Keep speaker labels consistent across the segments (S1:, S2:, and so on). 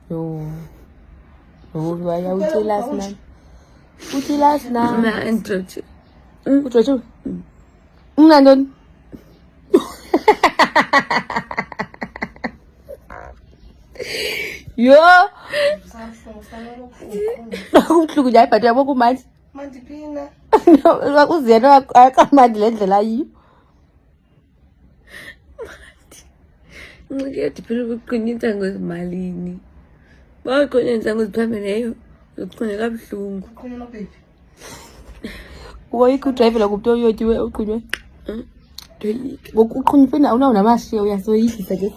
S1: Yo. Why uthi last night? Uthi last night.
S2: Na introduce.
S1: Uthi. Ngandoni? Yo. Ukuhluku nje ayibhathe yabo kumanje.
S3: Manje phina.
S1: Uziyena akamandi lendlela yiyo.
S2: Ngeke phela ukuqinyisa ngozimalini. Baqinyisa ngoziphameleyo. Uqonye kabuhlungu.
S3: Uqonye no baby.
S1: Uyoyika udrive la kumuntu oyoyiwe uqonywe. Ngokuqhonya phela unawo namashiya uyasoyidlisa ke.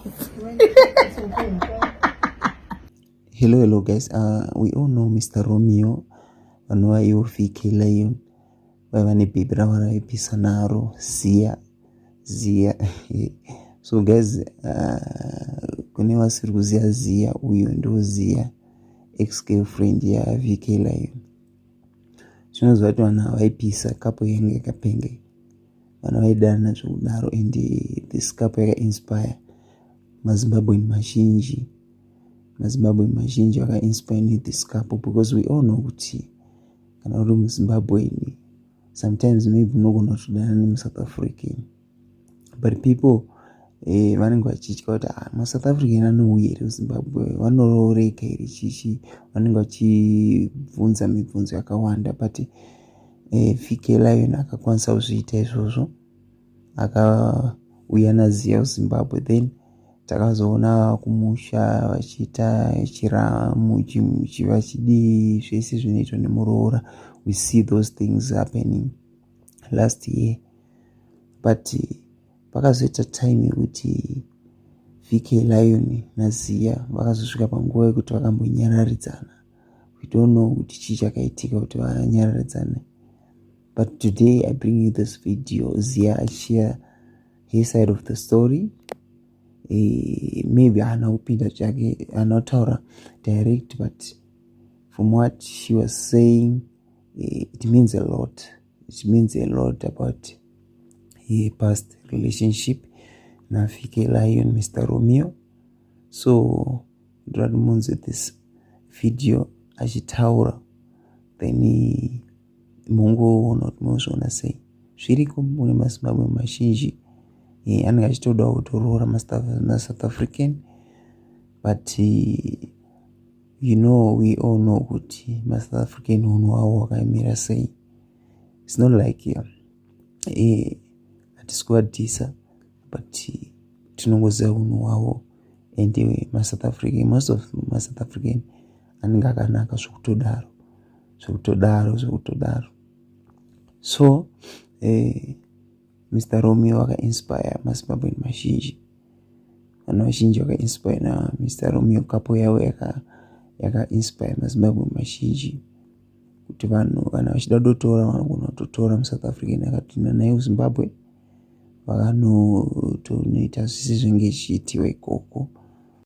S4: Hello guys. We all know Mr. Romeo. Vanova iyo VK Lion. Vane baby ravara ipisa naro Zia. So guys, kune wasiri kuziya Zia, uyo ndo Zia, ex-girlfriend ya VK Lion. Zvinonzi vati vana vaipisa kapo yenge kapenge. Vana vaidana zvekudaro, and this couple yaka inspire maZimbabwean mazhinji. maZimbabwean mazhinji waka inspire with this couple, because we all know kuti kana uri muZimbabwean sometimes maybe unogona kutodana nemuSouth African, but people vanenge vachitya kuti maSouth African anouya here kuZimbabwe, vanororeka here chichi, vanenge vachibvunza mibvunzo yakawanda, but VK Lion akakwanisa kuzviita izvozvo, akauya naZia kuZimbabwe. Then takazoona kumusha vachiita chiramu vachidi zvese zvinoitwa nemuroora. We see those things happening last year, but pakazoita time yekuti VK Lion naZia vakazosvika panguva yekuti vakambonyararidzana. We don't know kuti chii chakaitika kuti vanyararidzane, but today I bring you this video. Zia share his side of the story. Maybe hana kupinda chake, anotaura direct, but from what she was saying, it means a lot. It means a lot about her past relationship na VK Lion, Mr. Romeo. So Dradumunzi this video achitaura, then mungu not muzvona sei zviriko mune maZimbabwe mazhinji anenge achitoda kutorora maSouth African, but you know, we all know kuti maSouth African unhu hwawo hwakaemera sei. It's not like hatisi kuvadhisa, but tinongoziva unhu hwawo, and maSouth African, most of maSouth African anenge akanaka zvekutodaro. So Mr. Romeo waka inspire maZimbabwean mazhinji. Vanhu vazhinji waka inspire na Mr. Romeo, couple yavo yaka inspire maZimbabwean mazhinji kuti vanhu kana vachida kutora vanogona kutotora muSouth African akatinda naye kuZimbabwe vakanotoita zvese zvinenge zvichiitiwa ikoko.